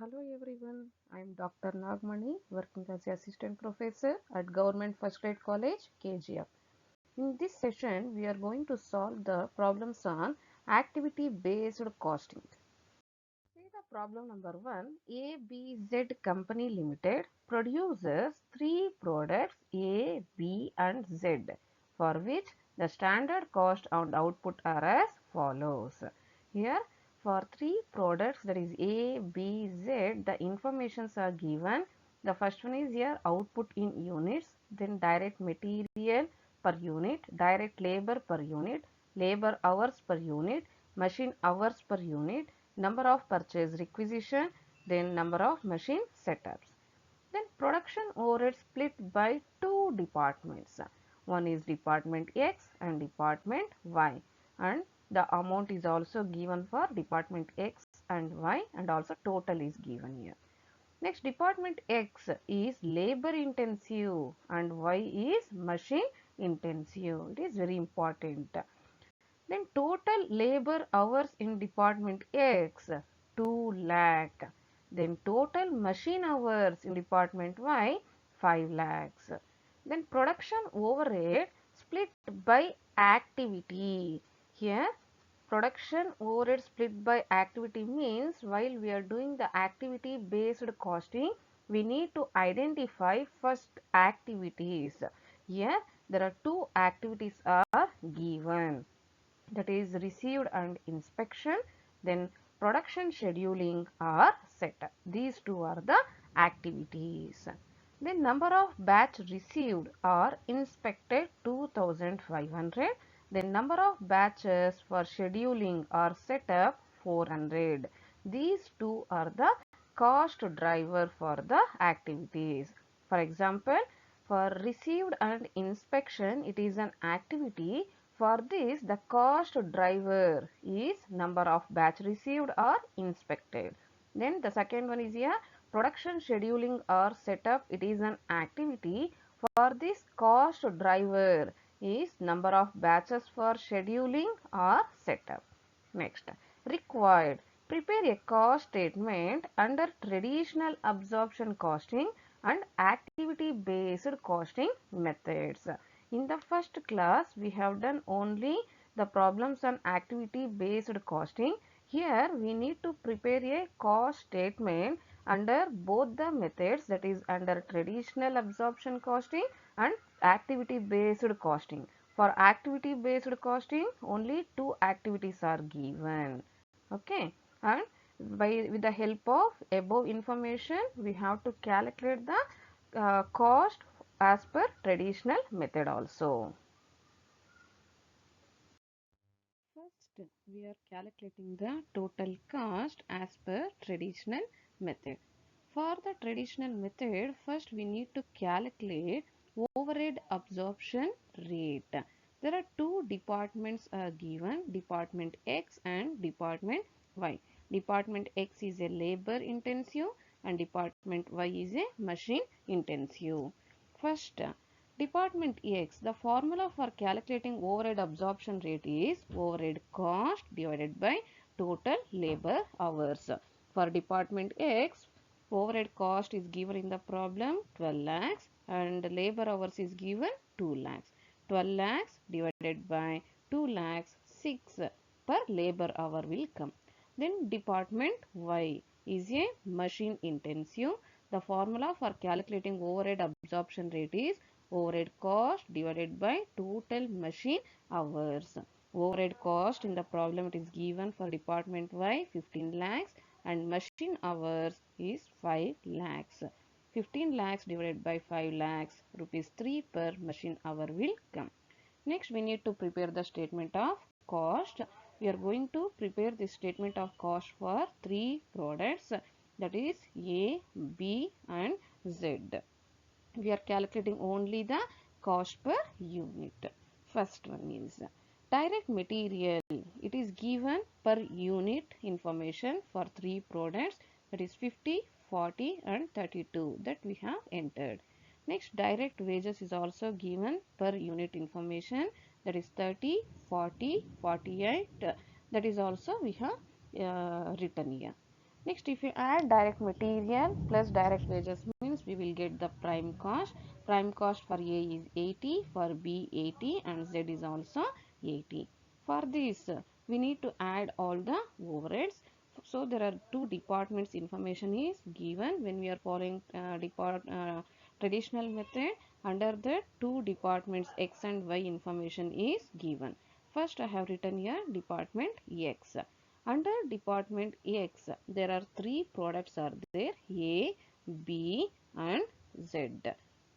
Hello everyone, I am Dr. Nagmani working as Assistant Professor at Government First Grade College, KGF. In this session, we are going to solve the problems on activity based costing. See the problem number 1. ABZ Company Limited produces three products A, B and Z for which the standard cost and output are as follows. Here for three products, that is A, B, Z, the informations are given. The first one is here output in units, then direct material per unit, direct labor per unit, labor hours per unit, machine hours per unit, number of purchase requisition, then number of machine setups. Then production overhead split by two departments. One is department X and department Y, and the amount is also given for department X and Y, and also total is given here. Next, department X is labor intensive and Y is machine intensive. It is very important. Then total labor hours in department X 2 lakh. Then total machine hours in department Y 5 lakhs. Then production overhead split by activity. Here production overhead split by activity means while we are doing the activity based costing, we need to identify first activities. Here there are two activities are given, that is received and inspection, then production scheduling or setup. These two are the activities. Then number of batch received or inspected 2500, then number of batches for scheduling or setup 400. These two are the cost driver for the activities. For example, for received and inspection, it is an activity. For this, the cost driver is number of batch received or inspected. Then the second one is here production scheduling or setup. It is an activity. For this, cost driver is number of batches for scheduling or setup. Next, required. Prepare a cost statement under traditional absorption costing and activity based costing methods. In the first class, we have done only the problems on activity based costing. Here we need to prepare a cost statement under both the methods, that is under traditional absorption costing and activity based costing. For activity based costing, only two activities are given. Okay, and with the help of above information, we have to calculate the cost as per traditional method also. First, we are calculating the total cost as per traditional method. For the traditional method, first we need to calculate overhead absorption rate. There are two departments are given, department X and department Y. Department X is a labor intensive and department Y is a machine intensive. First, department X, the formula for calculating overhead absorption rate is overhead cost divided by total labor hours. For department X, overhead cost is given in the problem 12 lakhs and labor hours is given 2 lakhs. 12 lakhs divided by 2 lakhs, 6 per labor hour will come. Then department Y is a machine intensive. The formula for calculating overhead absorption rate is overhead cost divided by total machine hours. Overhead cost in the problem it is given for department Y 15 lakhs and machine hours is 5 lakhs. 15 lakhs divided by 5 lakhs, rupees 3 per machine hour will come. Next, we need to prepare the statement of cost. We are going to prepare the statement of cost for three products, that is A, B and Z. We are calculating only the cost per unit. First one is direct material. It is given per unit information for three products, that is 50, 40 and 32 that we have entered. Next, direct wages is also given per unit information, that is 30, 40, 48. That is also we have written here. Next, if you add direct material plus direct wages means we will get the prime cost. Prime cost for A is 80, for B 80 and Z is also 80. For this, we need to add all the overheads. So there are two departments information is given when we are following traditional method. Under the two departments X and Y information is given. First I have written here department X. Under department X, there are three products are there A, B and Z.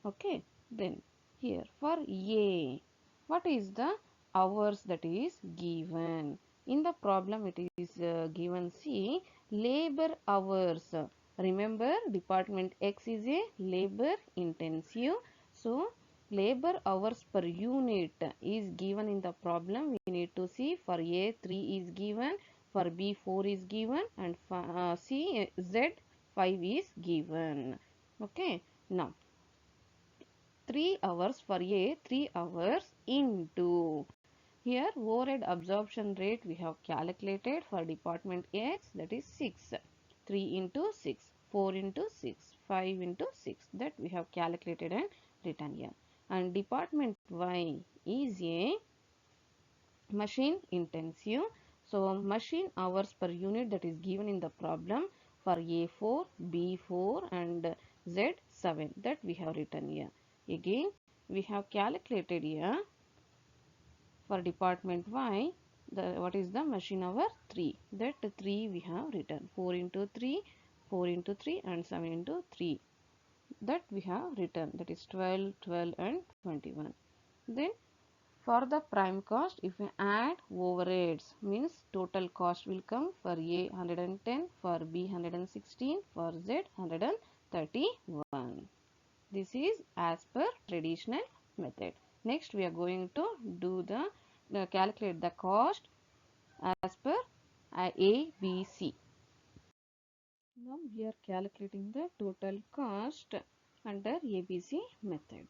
Okay. Then here for A, what is the hours that is given? In the problem it is given C, labor hours. Remember department X is a labor intensive. So labor hours per unit is given in the problem. We need to see for A 3 is given, for B 4 is given and for C Z 5 is given. Okay. Now 3 hours for A 3 hours into here overhead absorption rate we have calculated for department X, that is 6. 3 into 6, 4 into 6, 5 into 6, that we have calculated and written here. And department Y is a machine intensive. So machine hours per unit that is given in the problem for A4, B4 and Z7, that we have written here. Again we have calculated here for department Y, what is the machine hour 3, that 3 we have written 4 into 3, 4 into 3 and 7 into 3, that we have written, that is 12, 12 and 21. Then for the prime cost, if we add overheads means total cost will come for A 110, for B 116, for Z 131. This is as per traditional method. Next we are going to do the calculate the cost as per ABC. Now we are calculating the total cost under ABC method.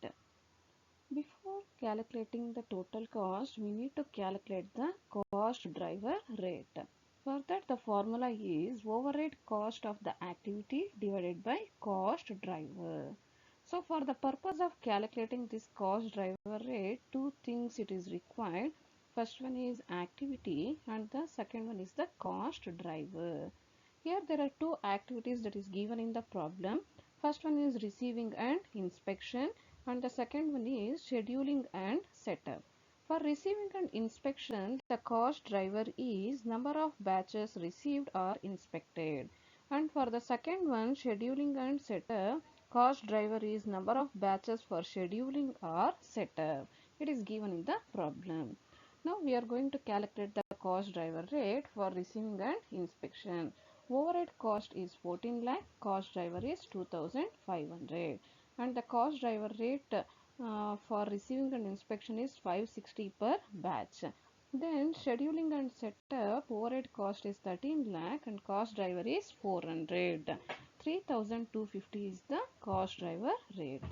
Before calculating the total cost, we need to calculate the cost driver rate. For that, the formula is overhead cost of the activity divided by cost driver. So for the purpose of calculating this cost driver rate, two things it is required. First one is activity and the second one is the cost driver. Here there are two activities that is given in the problem. First one is receiving and inspection and the second one is scheduling and setup. For receiving and inspection, the cost driver is number of batches received or inspected. And for the second one, scheduling and setup, cost driver is number of batches for scheduling or setup. It is given in the problem. Now we are going to calculate the cost driver rate for receiving and inspection. Overhead cost is 14 lakh, cost driver is 2500 and the cost driver rate for receiving and inspection is 560 per batch. Then scheduling and setup overhead cost is 13 lakh and cost driver is 400. 3250 is the cost driver rate.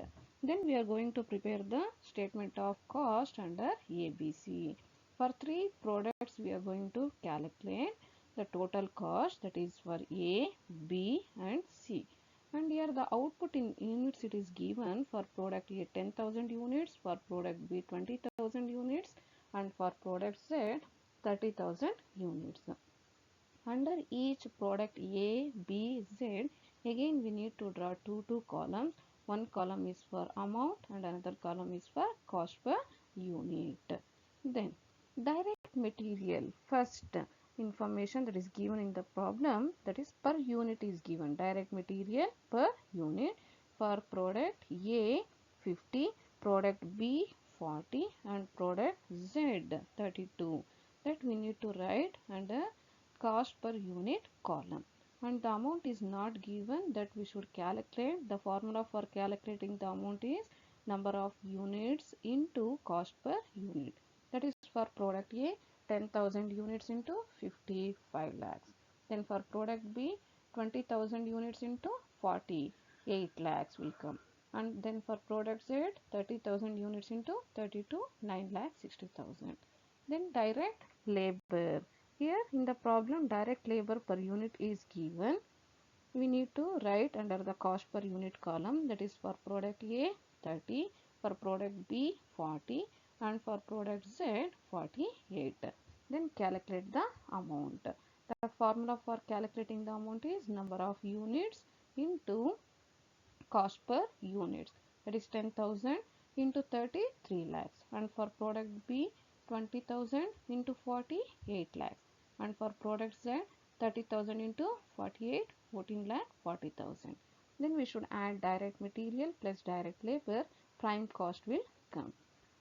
Then we are going to prepare the statement of cost under ABC. For three products we are going to calculate the total cost, that is for A, B and C. And here the output in units it is given for product A 10,000 units, for product B 20,000 units and for product Z 30,000 units. Under each product A, B, Z, again we need to draw two columns. One column is for amount and another column is for cost per unit. Then direct material, first information that is given in the problem, that is per unit is given. Direct material per unit for product A 50, product B 40 and product Z 32. That we need to write under cost per unit column, and the amount is not given, that we should calculate. The formula for calculating the amount is number of units into cost per unit, that is for product A 10,000 units into 55 lakhs, then for product B 20,000 units into 48 lakhs will come, and then for product Z 30,000 units into 32 9 lakh 60,000. Then direct labor. Here in the problem direct labor per unit is given. we need to write under the cost per unit column, that is for product A 30, for product B 40, and for product Z 48. Then calculate the amount. The formula for calculating the amount is number of units into cost per unit, that is 10,000 into 30, 3 lakhs, and for product B 20,000 into 40, 8 lakhs, and for product Z 30,000 into 48, 14 lakh 40,000. Then we should add direct material plus direct labor, prime cost will come.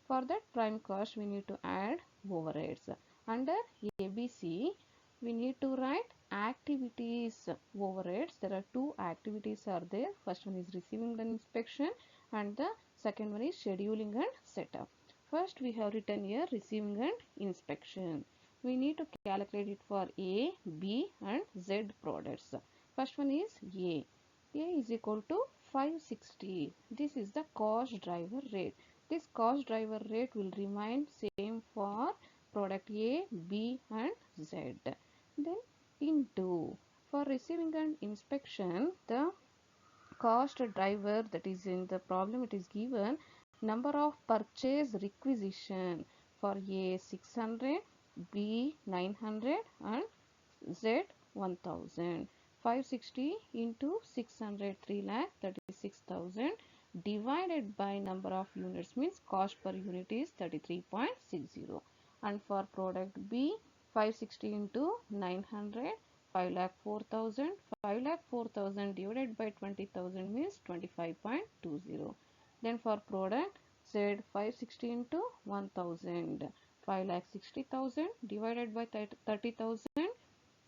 For that prime cost we need to add overheads. Under ABC we need to write activities overheads. There are two activities are there. First one is receiving and inspection, and the second one is scheduling and setup. First we have written here receiving and inspection. We need to calculate it for A, B and Z products. First one is A. A is equal to 560. This is the cost driver rate. This cost driver rate will remain same for product A, B and Z. Then into, for receiving and inspection, the cost driver, that is in the problem it is given number of purchase requisition for A 600, B 900 and Z 1000. 560 into 600, 3 lakh, that is 6,000, divided by number of units means cost per unit is 33.60. And for product B 560 into 900, 5 lakh 4,000, 5 lakh 4,000 divided by 20,000 means 25.20. Then for product Z 560 into 1,000, 5 lakh 60,000 divided by 30,000,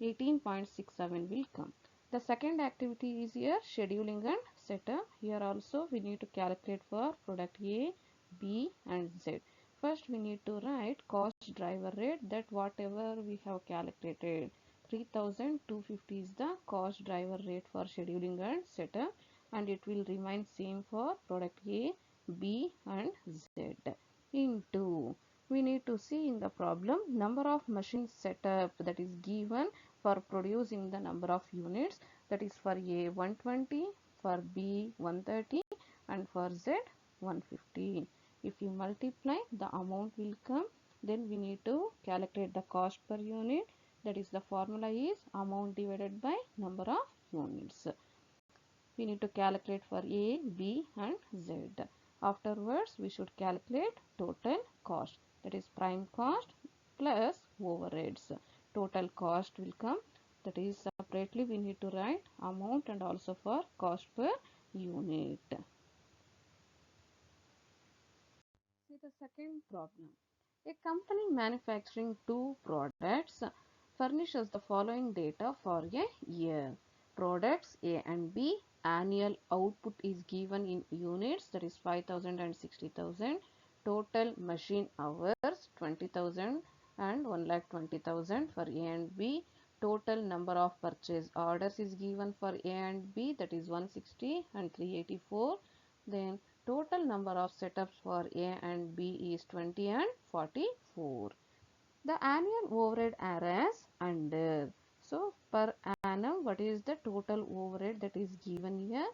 18.67 will come. The second activity is here scheduling and setup. Here also we need to calculate for product A, B and Z. First we need to write cost driver rate, that whatever we have calculated. 3,250 is the cost driver rate for scheduling and setup, and it will remain same for product A, B and Z. Into, we need to see in the problem number of machine setup that is given for producing the number of units, that is for A 120, for B 130 and for Z 150. If you multiply, the amount will come. Then we need to calculate the cost per unit, that is the formula is amount divided by number of units. We need to calculate for A, B and Z. Afterwards we should calculate total cost, that is prime cost plus overheads. Total cost will come, that is separately we need to write amount and also for cost per unit. See the second problem. A company manufacturing two products furnishes the following data for a year. Products A and B, annual output is given in units, that is 5,000 and 60,000. Total machine hours 20,000 and 1,20,000 for A and B. Total number of purchase orders is given for A and B, that is 160 and 384. Then total number of setups for A and B is 20 and 44. The annual overhead are as under. So per annum, what is the total overhead that is given here?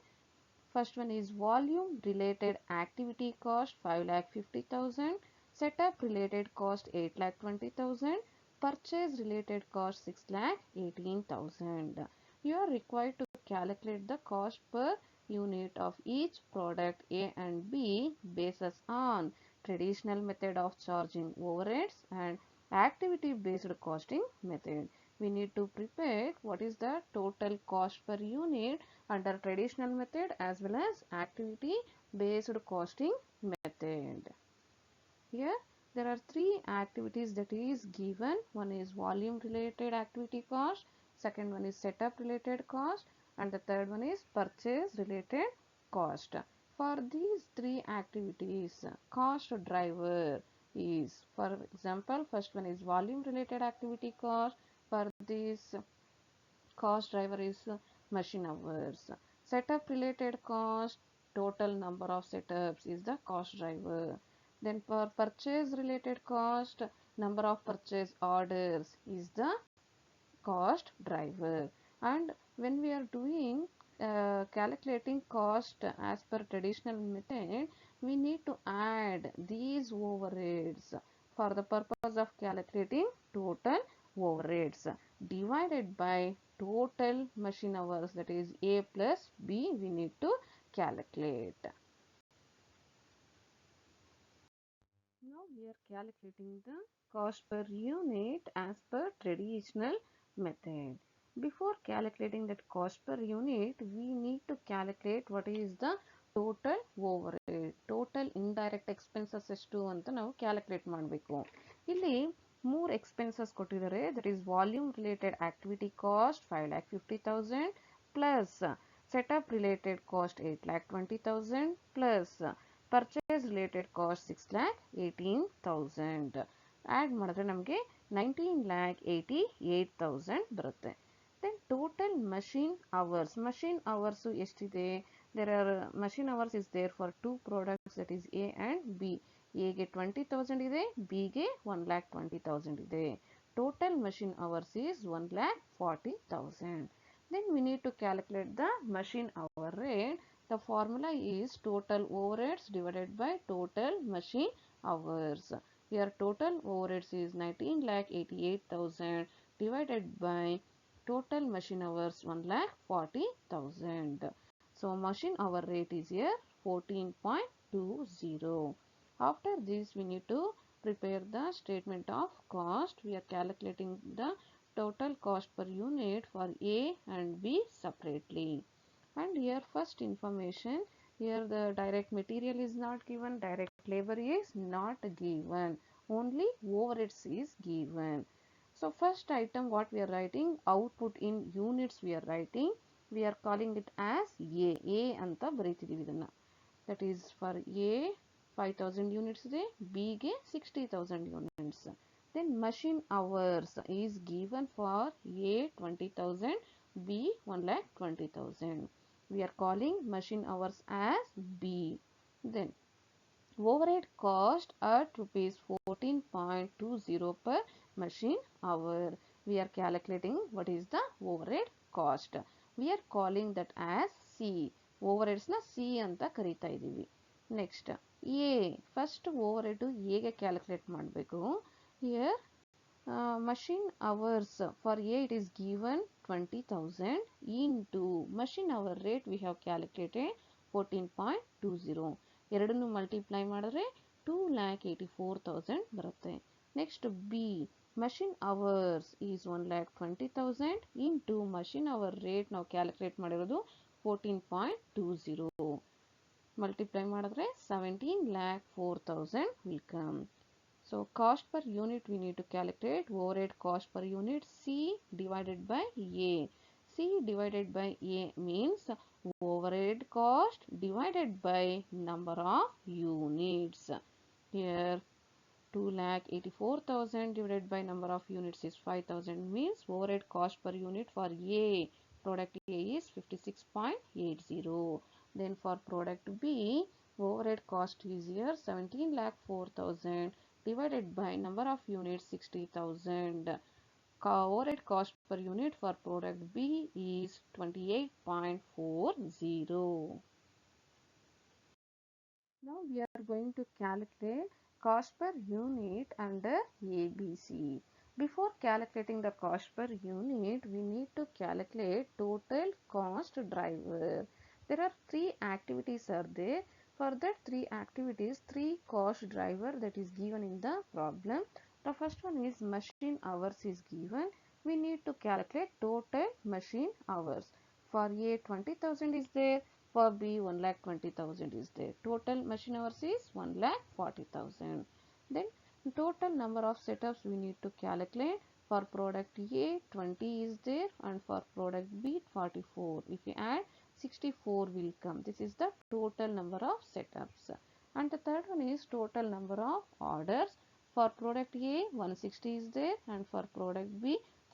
First one is volume related activity cost 5,50,000, setup related cost 8,20,000, purchase related cost 6,18,000. You are required to calculate the cost per unit of each product A and B basis on traditional method of charging overheads and activity based costing method. We need to prepare what is the total cost per unit under traditional method as well as activity based costing method. Here there are three activities that is given. One is volume related activity cost, second one is setup related cost, and the third one is purchase related cost. For these three activities, cost driver is, for example, first one is volume related activity cost. For this, cost driver is machine hours. Setup related cost, total number of setups is the cost driver. Then for purchase related cost, number of purchase orders is the cost driver. And when we are doing calculating cost as per traditional method, we need to add these overheads for the purpose of calculating total overheads divided by total machine hours, that is A plus B we need to calculate. Now we are calculating the cost per unit as per traditional method. Before calculating that cost per unit, we need to calculate what is the total overhead. Total indirect expenses ಎಷ್ಟು ಅಂತ ನಾವು calculate ಮಾಡಬೇಕು. ಇಲ್ಲಿ ಮೂರು expenses ಕೊಟ್ಟಿದ್ದಾರೆ. That is volume related activity cost 5,50,000 plus setup related cost 8,20,000 plus purchase related cost 6,18,000 add ಮಾಡಿದ್ರೆ ನಮಗೆ 19,88,000 ಬರುತ್ತೆ. ದೆನ್ ಟೋಟಲ್ ಮಷೀನ್ ಅವರ್ಸ್ ಎಷ್ಟಿದೆ? There are machine hours is there for two products, that is A and B. ಎಗೆ 20,000 ಇದೆ, ಬಿಗೆ 1,20,000 ಇದೆ. Total machine hours is 1,40,000. Then we need to calculate the machine hour rate. The formula is total overheads divided by total machine hours. Here total overheads is 19,88,000 divided by total machine hours 1,40,000. So machine hour rate is here 14.20. After this we need to prepare the statement of cost. We are calculating the total cost per unit for A and B separately. And here first information, here the direct material is not given, direct labor is not given, only overheads is given. So first item what we are writing, output in units we are writing, we are calling it as A anta ಬರೀತಿದೀವಿ ಇದನ್ನ. That is for A 5,000 units ಇದೆ, B ಗೆ 60,000 units. Then machine hours is given for A 20,000, B 1,20,000. We are calling machine hours as B. Then overhead cost at rupees 14.20 per machine hour. We are calculating what is the overhead cost. We are calling that as C. Overheads na C anta ಕರೀತಾ ಇದೀವಿ. Next A, first overhead A ಗೆ calculate ಮಾಡಬೇಕು. Here machine hours for A it is given 20,000 into machine hour rate we have calculated 14.20. ಎರಡನ್ನು multiply ಮಾಡಿದ್ರೆ 2,84,000 ಬರುತ್ತೆ. Next B, machine hours is 1,20,000 into machine hour rate ನಾವು calculate ಮಾಡಿರೋದು 14.20. Multiply ಮಾಡಿದ್ರೆ 17,04,000 will come. So cost per unit we need to calculate overhead cost per unit C divided by A. C divided by A means overhead cost divided by number of units. Here 2,84,000 divided by number of units is 5,000 means overhead cost per unit for A, product A is 56.80. Then for product B, overhead cost is here 17,04,000 divided by number of units 60,000. Overhead cost per unit for product B is 28.40. Now we are going to calculate cost per unit under ABC. Before calculating the cost per unit, we need to calculate total cost driver. There are three activities are there. For that three activities, three cost driver that is given in the problem. The first one is machine hours is given. We need to calculate total machine hours. For A 20,000 is there. For B 1,20,000 is there. Total machine hours is 1,40,000. Then total number of setups we need to calculate. For product A 20 is there and for product B 44. If you add 64 will come. This is the total number of setups. And the third one is total number of orders. For product A 160 is there and for product B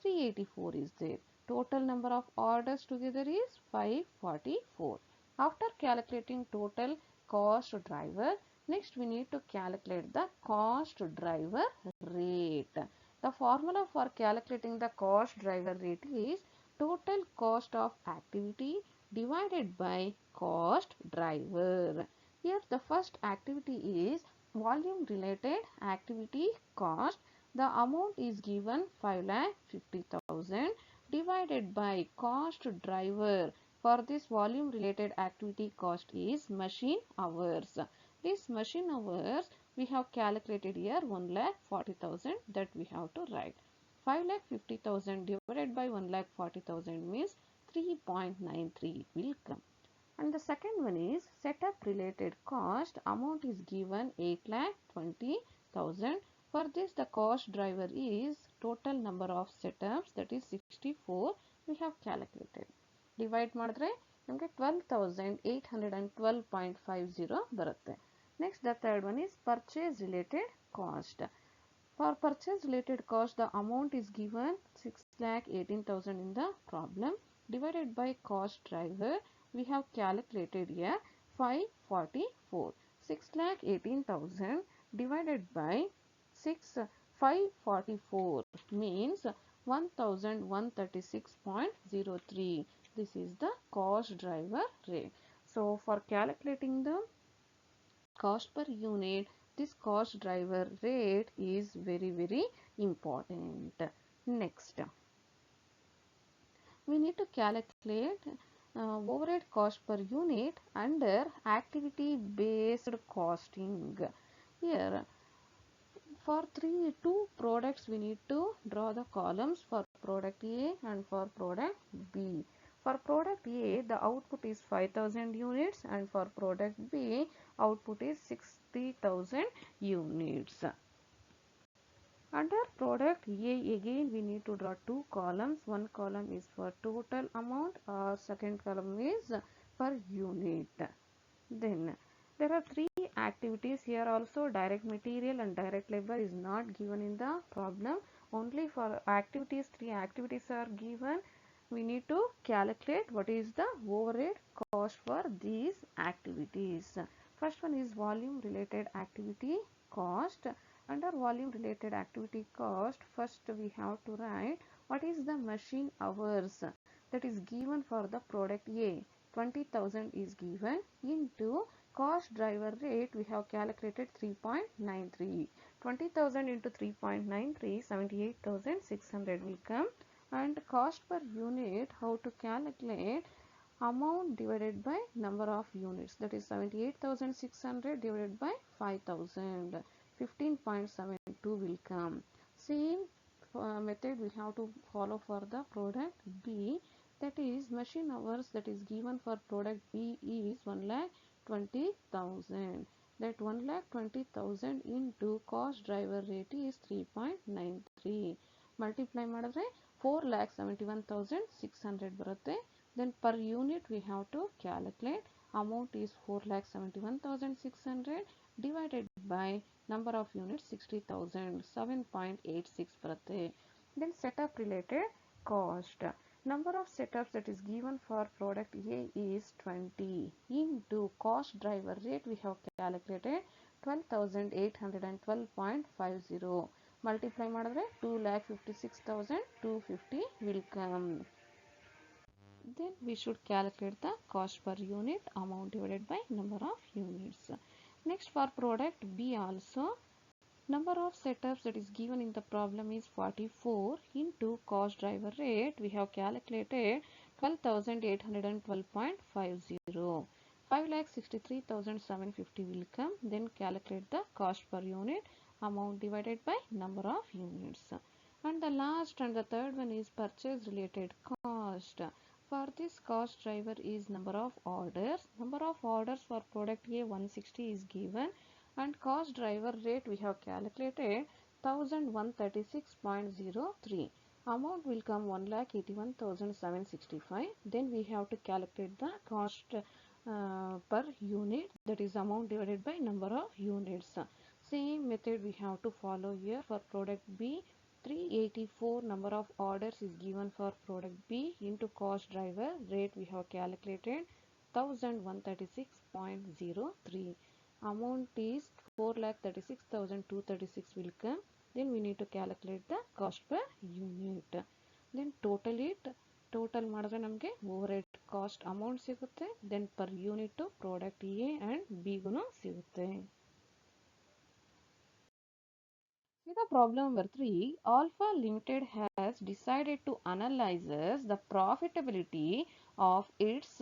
384 is there. Total number of orders together is 544. After calculating total cost driver, next we need to calculate the cost driver rate. The formula for calculating the cost driver rate is total cost of activity divided by cost driver. Here the first activity is volume related activity cost. The amount is given 5,50,000 divided by cost driver. For this volume related activity cost is machine hours. This machine hours we have calculated here 1,40,000, that we have to write. 5,50,000 divided by 1,40,000 means 3.93 will come. And the second one is setup related cost. Amount is given 8,20,000. For this the cost driver is total number of setups, that is 64 we have calculated. Divide ಮಾಡಿದ್ರೆ ನಮಗೆ 12,812.50 ಬರುತ್ತೆ. Next the third one is purchase related cost. For purchase related cost the amount is given 6,18,000 in the problem divided by cost driver. We have calculated here 544. 6,18,000 divided by 544 means 1,136.03. This is the cost driver rate. So for calculating the cost per unit, this cost driver rate is very important. Next, we need to calculate overhead cost per unit under activity based costing. Here for two products we need to draw the columns for product A and for product B. For product A the output is 5,000 units and for product B output is 60,000 units. Under product A again we need to draw two columns. One column is for total amount, second column is per unit. Then there are three activities here also. Direct material and direct labor is not given in the problem. Only for activities, three activities are given. We need to calculate what is the overhead cost for these activities. First one is volume related activity cost. Under volume related activity cost, first we have to write what is the machine hours that is given for the product A. 20,000 is given into cost driver rate. We have calculated 3.93. 20,000 into 3.93, 78,600 will come. And cost per unit, how to calculate? Amount divided by number of units, that is 78,600 divided by 5,000. 15.72 will come. Same method we have to follow for the product B, that is machine hours that is given for product B is 1,20,000. That 1,20,000 into cost driver rate is 3.93. Multiply ಮಾಡಿದ್ರೆ 4,71,600 ಬರುತ್ತೆ. Then per unit we have to calculate. Amount is 4,71,600 divided by number of units 60,000, 7.86 ಬರುತ್ತೆ. Then setup related cost. Number of setups that is given for product A is 20 into cost driver rate we have calculated 12,812.50. Multiply ಮಾಡಿದ್ರೆ 2,56,250 will come. Then we should calculate the cost per unit, amount divided by number of units. Next, for product B also, number of setups that is given in the problem is 44 into cost driver rate. We have calculated 12,812.50. 5,63,750 will come. Then calculate the cost per unit, amount divided by number of units. And the last and the third one is purchase related cost. For this cost driver is number of orders. Number of orders for product A 160 is given and cost driver rate we have calculated 1,136.03. Amount will come 1,81,765. Then we have to calculate the cost per unit, that is amount divided by number of units. Same method we have to follow here. For product B 384 number of orders is given for product B into cost driver rate we have calculated 1,136.03. Amount is 4,36,236 will come. Then we need to calculate the cost per unit. Then total it total ಮಾಡಿದ್ರೆ ನಮಗೆ overhead cost amount ಸಿಗುತ್ತೆ. Then per unit product A and ಬಿಗೂ ಸಿಗುತ್ತೆ. See the problem number 3. Alpha Limited has decided to analyze the profitability of its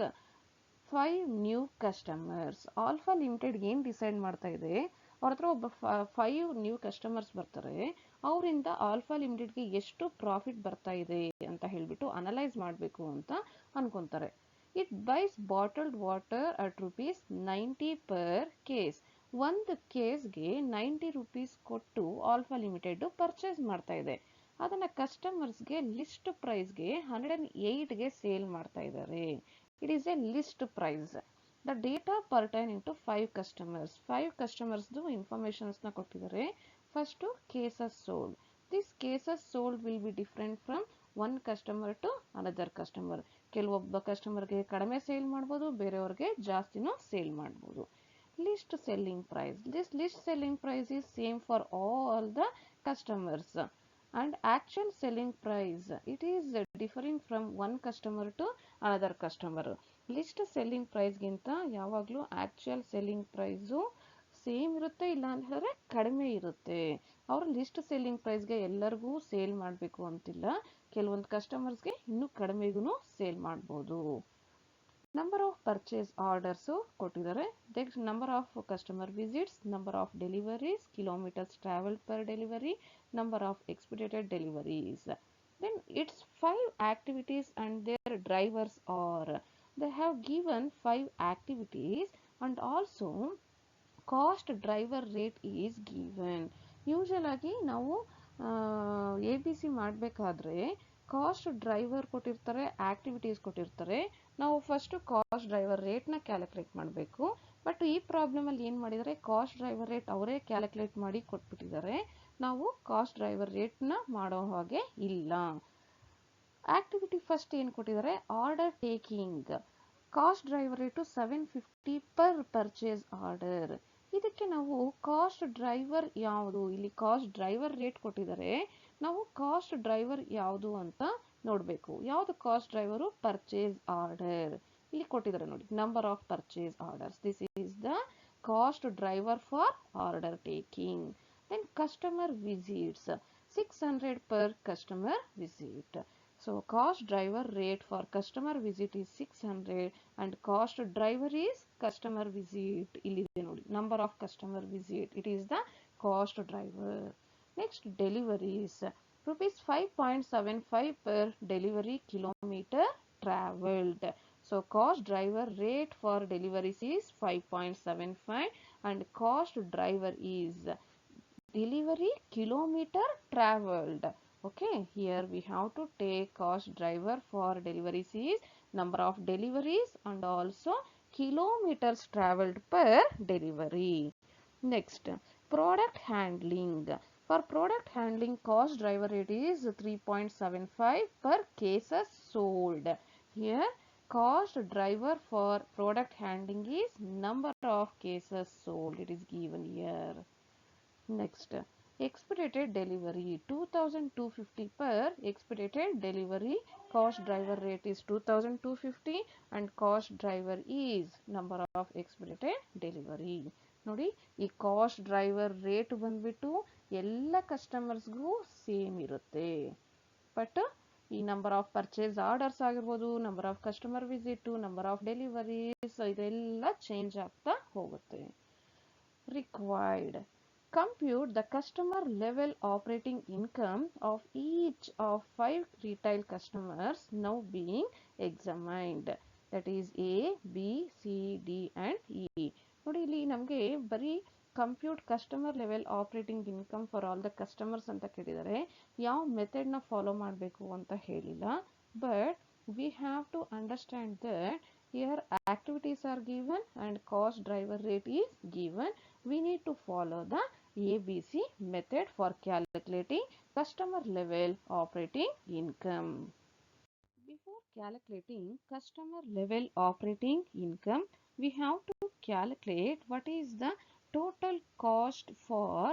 5 new customers. Alpha limited ಏನು decide ಮಾಡ್ತಾ ಇದೆ, ಅವ್ರ ಹತ್ರ ಒಬ್ಬ 5 ನ್ಯೂ ಕಸ್ಟಮರ್ಸ್ ಬರ್ತಾರೆ, ಅವರಿಂದ ಆಲ್ಫಾ ಲಿಮಿಟೆಡ್ಗೆ ಎಷ್ಟು ಪ್ರಾಫಿಟ್ ಬರ್ತಾ ಇದೆ ಅಂತ ಹೇಳಿಬಿಟ್ಟು ಅನಲೈಸ್ ಮಾಡಬೇಕು ಅಂತ ಅನ್ಕೊಂತಾರೆ. It buys bottled water at ₹90 per case. ಒಂದು ಕೇಸ್ಗೆ 90 ರೂಪೀಸ್ ಕೊಟ್ಟು ಆಲ್ಫಾ ಲಿಮಿಟೆಡ್ ಪರ್ಚೇಸ್ ಮಾಡ್ತಾ ಇದೆ. ಅದನ್ನು ಕಸ್ಟಮರ್ಸ್ಗೆ ಲಿಸ್ಟ್ ಪ್ರೈಸ್ಗೆ 108ಗೆ ಸೇಲ್ ಮಾಡ್ತಾ ಇದ್ದಾರೆ. It is a list price. The data pertaining to 5 customers. 5 customers informations na kottidare. First, cases sold. These cases sold will be different from one customer to another customer. ಕೆಲವೊಬ್ಬ ಕಸ್ಟಮರ್ಗೆ ಕಡಿಮೆ sale ಮಾಡ್ಬೋದು, ಬೇರೆಯವ್ರಿಗೆ ಜಾಸ್ತಿನೂ sale ಮಾಡ್ಬೋದು. List selling price. This list selling price is same for all the customers. And actual selling price, it is differing from one customer to another customer. List selling price ಗಿಂತ ಯಾವಾಗಲೂ actual selling price same ಇರುತ್ತೆ, ಇಲ್ಲ ಅಂದರೆ ಕಡಿಮೆ ಇರುತ್ತೆ. ಅವರು list selling ಪ್ರೈಸ್ಗೆ ಎಲ್ಲರಿಗೂ sale ಮಾಡಬೇಕು ಅಂತಿಲ್ಲ, ಕೆಲವೊಂದು ಕಸ್ಟಮರ್ಸ್ಗೆ ಇನ್ನೂ ಕಡಿಮೆಗೂ ಸೇಲ್ ಮಾಡ್ಬೋದು. ನಂಬರ್ ಆಫ್ ಪರ್ಚೇಸ್ ಆರ್ಡರ್ಸು ಕೊಟ್ಟಿದ್ದಾರೆ. Next number of customer visits, number of deliveries, kilometres travelled per delivery, number of expedited deliveries. Then its 5 activities and their drivers are. They have given 5 activities and also cost driver rate is given. Usual ಆಗಿ ನಾವು ABC ಮಾಡಬೇಕಾದ್ರೆ cost driver ಕೊಟ್ಟಿರ್ತಾರೆ, activities ಕೊಟ್ಟಿರ್ತಾರೆ. ನಾವು first cost driver ರೇಟ್ನ calculate ಮಾಡಬೇಕು. But ಈ ಪ್ರಾಬ್ಲಮಲ್ಲಿ ಏನು ಮಾಡಿದ್ದಾರೆ, ಕಾಸ್ಟ್ ಡ್ರೈವರ್ ರೇಟ್ ಅವರೇ ಕ್ಯಾಲ್ಕುಲೇಟ್ ಮಾಡಿ ಕೊಟ್ಬಿಟ್ಟಿದ್ದಾರೆ. ನಾವು ಕಾಸ್ಟ್ ಡ್ರೈವರ್ ರೇಟ್ನ ಮಾಡೋ ಹಾಗೆ ಇಲ್ಲ. ಆಕ್ಟಿವಿಟಿ ಫಸ್ಟ್ ಏನು ಕೊಟ್ಟಿದ್ದಾರೆ, order taking. Cost driver rate 750 per purchase order. ಇದಕ್ಕೆ ನಾವು ಕಾಸ್ಟ್ ಡ್ರೈವರ್ ಯಾವುದು, ಇಲ್ಲಿ ಕಾಸ್ಟ್ ಡ್ರೈವರ್ ರೇಟ್ ಕೊಟ್ಟಿದ್ದಾರೆ, ನಾವು ಕಾಸ್ಟ್ ಡ್ರೈವರ್ ಯಾವುದು ಅಂತ ನೋಡಬೇಕು. ಯಾವುದು ಕಾಸ್ಟ್ ಡ್ರೈವರು, ಪರ್ಚೇಸ್ ಆರ್ಡರ್. ಇಲ್ಲಿ ಕೊಟ್ಟಿದ್ದಾರೆ ನೋಡಿ, number of purchase orders. This is the cost driver for order taking. Then customer visits, 600 per customer visit. So cost driver rate for customer visit is 600 and cost driver is customer visit. Illide nodi, number of customer visit, it is the cost driver. Next, deliveries, rupees 5.75 per delivery kilometer traveled. So cost driver rate for deliveries is 5.75 and cost driver is delivery kilometer traveled. Okay, here we have to take cost driver for deliveries is number of deliveries and also kilometers traveled per delivery. Next, product handling. For product handling, cost driver rate is 3.75 per cases sold. Here cost driver for product handling is number of cases sold. It is given here. Next, expedited delivery, 2250 per expedited delivery. Cost driver rate is 2250 and cost driver is number of expedited delivery. ನೋಡಿ, ಈ cost driver rate ಬಂದ್ಬಿಟ್ಟು ಎಲ್ಲ ಕಸ್ಟಮರ್ಸ್ಗೂ same ಇರುತ್ತೆ. But ಈ number of purchase orders ಆಗಿರ್ಬೋದು, number of customer visit, number of deliveries, ಇದೆಲ್ಲ change ಆಗ್ತಾ ಹೋಗುತ್ತೆ. Required, compute the customer level operating income of each of 5 retail customers now being examined. That is A, B, C, D and E. ನೋಡಿ, ಇಲ್ಲಿ ನಮಗೆ ಬರೀ compute customer level operating income for all the customers ಅಂತ ಕೇಳಿದ್ದಾರೆ. ಯಾವ ಮೆಥಡ್ನ follow ಮಾಡಬೇಕು ಅಂತ ಹೇಳಿಲ್ಲ. But we have to understand that here activities are given and cost driver rate is given. We need to follow the ABC method for calculating customer level operating income. Before calculating customer level operating income, we have to calculate what is the total cost for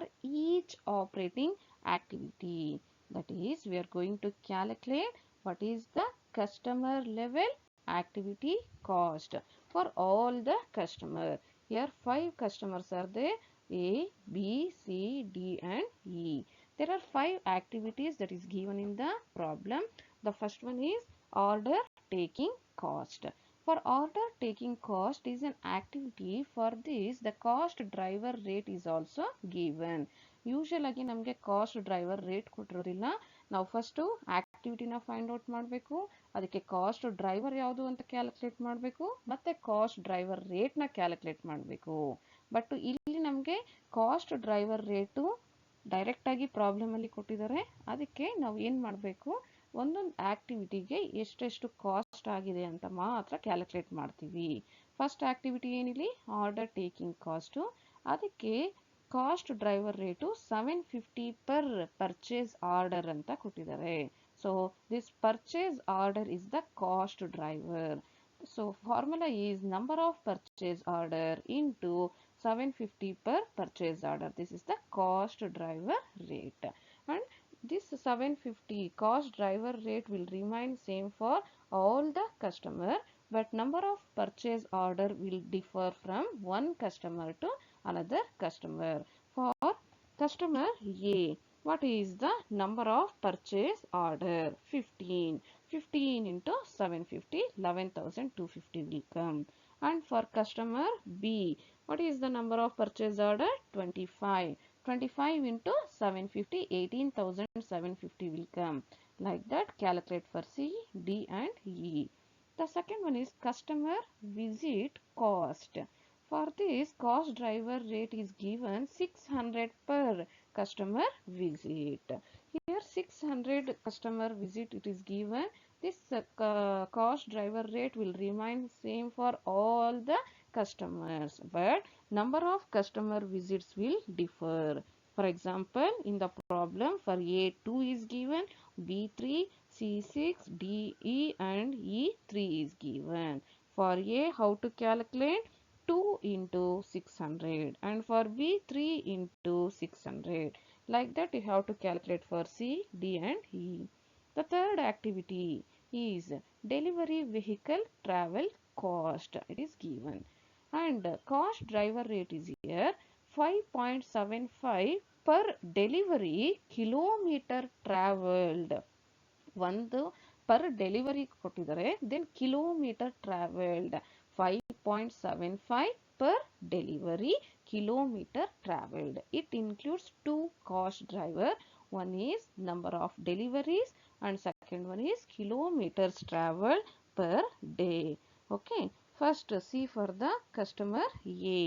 each operating activity. That is, we are going to calculate what is the customer level activity cost for all the customer. Here 5 customers are there, A, B, C, D and E. There are 5 activities that is given in the problem. The first one is order taking cost. For order taking cost is an activity. For this the cost driver rate is also given. Usually ಆಗಿ ನಮಗೆ cost driver rate ಕೊಟ್ಟಿರೋದಿಲ್ಲ. ನಾವು first ಆಕ್ಟಿವಿಟಿನ find out ಮಾಡಬೇಕು, ಅದಕ್ಕೆ cost driver ಯಾವುದು ಅಂತ calculate ಮಾಡಬೇಕು, ಮತ್ತೆ cost driver ರೇಟ್ನ calculate ಮಾಡಬೇಕು. ಬಟ್ ಇಲ್ಲಿ ನಮಗೆ ಕಾಸ್ಟ್ ಡ್ರೈವರ್ ರೇಟು ಡೈರೆಕ್ಟಾಗಿ ಪ್ರಾಬ್ಲಮಲ್ಲಿ ಕೊಟ್ಟಿದ್ದಾರೆ. ಅದಕ್ಕೆ ನಾವು ಏನು ಮಾಡಬೇಕು, ಒಂದೊಂದು ಆಕ್ಟಿವಿಟಿಗೆ ಎಷ್ಟೆಷ್ಟು ಕಾಸ್ಟ್ ಆಗಿದೆ ಅಂತ ಮಾತ್ರ ಕ್ಯಾಲ್ಕುಲೇಟ್ ಮಾಡ್ತೀವಿ. ಫಸ್ಟ್ ಆಕ್ಟಿವಿಟಿ ಏನಿಲ್ಲಿ ಆರ್ಡರ್ ಟೇಕಿಂಗ್ ಕಾಸ್ಟು, ಅದಕ್ಕೆ cost driver rate 750 per purchase order ಅಂತ ಕೊಟ್ಟಿದ್ದಾರೆ. So this purchase order is the cost driver. So formula is number of purchase order into 750 per purchase order. This is the cost driver rate, and this 750 cost driver rate will remain same for all the customer, but number of purchase order will differ from one customer to another customer. For customer A, what is the number of purchase order? 15. 15 into 750, 11,250 will come. And for customer B, what is the number of purchase order? 25. 25 into 750, 18,750 will come. Like that, calculate for C, D and E. The second one is customer visit cost. For this, cost driver rate is given 600 per customer visit. Here 600 customer visit it is given. This cost driver rate will remain same for all the customers, but number of customer visits will differ. For example, in the problem for A2 is given, B3, C6, D, E and E3 is given. For A, how to calculate? 2 into 600, and for B 3 into 600. Like that you have to calculate for C, D and E. The third activity is delivery vehicle travel cost. It is given, and cost driver rate is here 5.75 per delivery kilometer traveled. ಒಂದು per delivery ಕೊಟ್ಟಿದ್ದಾರೆ, then kilometre travelled 5.75 per delivery kilometer traveled. It includes two cost driver. One is number of deliveries and second one is kilometers traveled per day. Okay, first see for the customer A.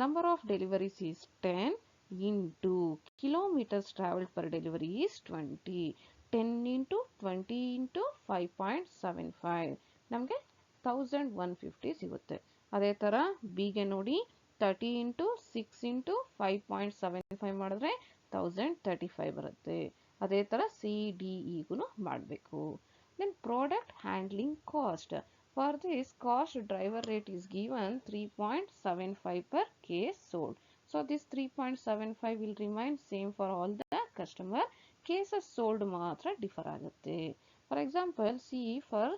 Number of deliveries is 10 into kilometers traveled per delivery is 20. 10 into 20 into 5.75 ನಮಗೆ 1150 ಸಿಗುತ್ತೆ. ಅದೇ ಥರ ಬಿಗೆ ನೋಡಿ 30 into 6 into 5.75 ಮಾಡಿದ್ರೆ 1035 ಬರುತ್ತೆ. ಅದೇ ಥರ ಸಿ ಡಿ ಇಗೂ ಮಾಡಬೇಕು. Then product handling cost. For this cost driver rate is given 3.75 per case sold. So this 3.75 will remain same for all the customer. Cases sold ಮಾತ್ರ ಡಿಫರ್ ಆಗುತ್ತೆ. For example C for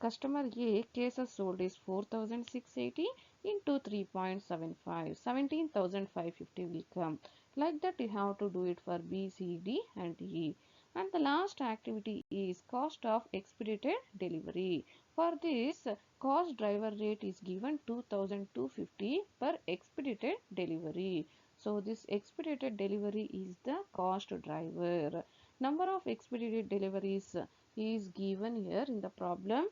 customer A, cases sold is 4,680 into 3.75, 17,550 will come. Like that you have to do it for B, C, D and E. And the last activity is cost of expedited delivery. For this, cost driver rate is given 2,250 per expedited delivery. So this expedited delivery is the cost driver. Number of expedited deliveries is given here in the problem.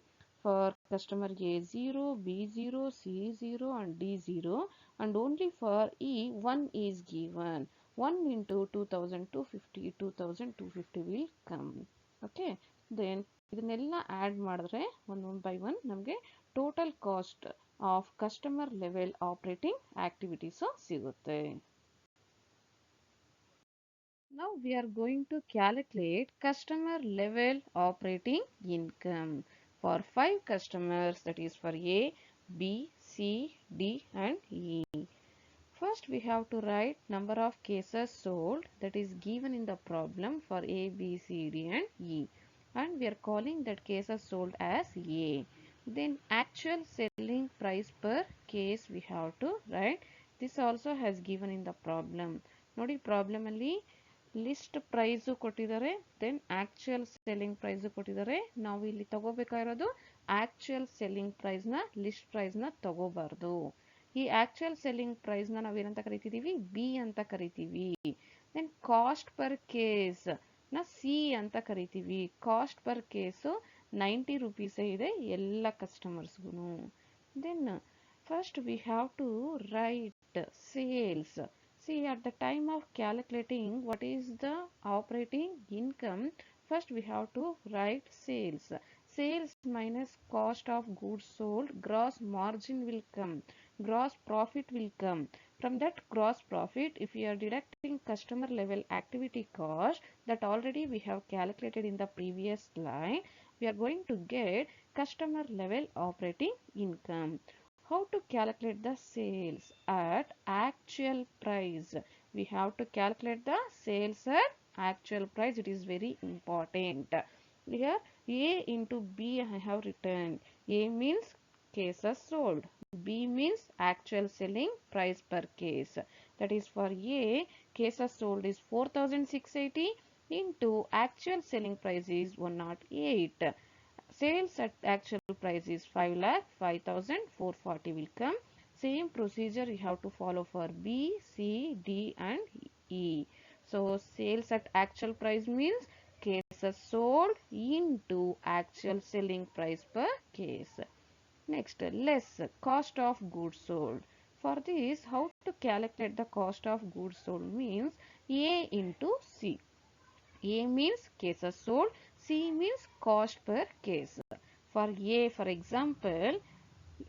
For customer A0, B0, C0 and D0, and only for E 1 is given. 1 into 2,250, 2,250 will come. Okay, then ಇದನ್ನೆಲ್ಲ add ಮಾಡಿದ್ರೆ one by one ನಮಗೆ total cost of customer level operating activities ಸಿಗುತ್ತೆ. Now we are going to calculate customer level operating income for 5 customers, that is for A, B, C, D and E. First we have to write number of cases sold that is given in the problem for A, B, C, D and E. and we are calling that cases sold as A. Then actual selling price per case we have to write. This also has given in the problem. ನೋಡಿ problem ಅಲ್ಲಿ list price ಕೊಟ್ಟಿದ್ದಾರೆ, then actual selling price ಕೊಟ್ಟಿದ್ದಾರೆ. ನಾವು ಇಲ್ಲಿ ತಗೋಬೇಕಾಗಿರೋದು actual selling price ನ, list price ನ ತಗೋಬಾರ್ದು. ಈ actual selling price ನ ನಾವೇನಂತ ಕರಿತೀವಿ, ಬಿ ಅಂತ ಕರಿತೀವಿ. ದೆನ್ ಕಾಸ್ಟ್ ಪರ್ ಕೇಸ್ ನ ಸಿ ಅಂತ ಕರಿತೀವಿ. ಕಾಸ್ಟ್ ಪರ್ ಕೇಸು 90 rupees ಇದೆ ಎಲ್ಲ ಕಸ್ಟಮರ್ಸ್ಗೂ. Then first we have to write sales. See, at the time of calculating what is the operating income, first we have to write sales. Sales minus cost of goods sold, gross margin will come, gross profit will come. From that gross profit, if we are deducting customer level activity cost that already we have calculated in the previous line, we are going to get customer level operating income. How to calculate the sales at actual price? We have to calculate the sales at actual price. It is very important. Here A into B I have written. A means cases sold. B means actual selling price per case. That is, for A, cases sold is 4,680 into actual selling price is 108. Sales at actual price is 5,05,440 will come. Same procedure you have to follow for B, C, D and E. So sales at actual price means cases sold into actual selling price per case. Next, less cost of goods sold. For this, how to calculate the cost of goods sold means A into C. A means cases sold, C means cost per case. For A, for example,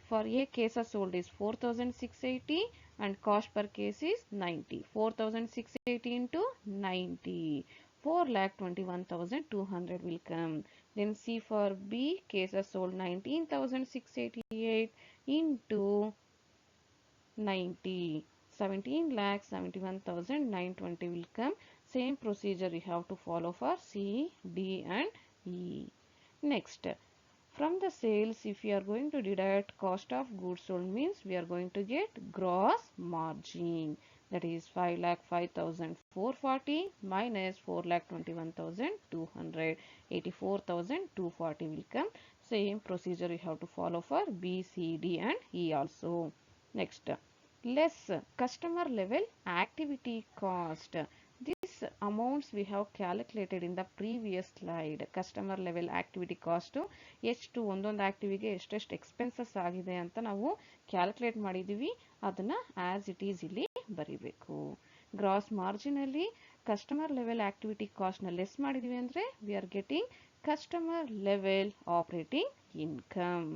for A, cases sold is 4,680 and cost per case is 90. 4,680 into 90. 4,21,200 will come. Then C, for B, cases sold 19,688 into 90. 17,71,920 will come. Same procedure you have to follow for C, D and E. Next, from the sales, if we are going to deduct cost of goods sold means we are going to get gross margin. That is 5,05,440 minus 4,21,200. 84,240 will come. Same procedure you have to follow for B, C, D and E also. Next, less customer level activity cost. These amounts we have calculated in the previous slide. Customer level activity cost ಎಷ್ಟು ಒಂದೊಂದು ಆಕ್ಟಿವಿಗೆ ಎಷ್ಟೆಷ್ಟು expenses ಆಗಿದೆ ಅಂತ ನಾವು calculate ಮಾಡಿದ್ದೀವಿ. ಅದನ್ನು as it is ಇಲ್ಲಿ ಬರಿಬೇಕು. ಗ್ರಾಸ್ ಮಾರ್ಜಿನಲ್ಲಿ ಕಸ್ಟಮರ್ ಲೆವೆಲ್ ಆಕ್ಟಿವಿಟಿ ಕಾಸ್ಟ್ನ ಲೆಸ್ ಮಾಡಿದ್ದೀವಿ ಅಂದರೆ we are getting customer level operating income.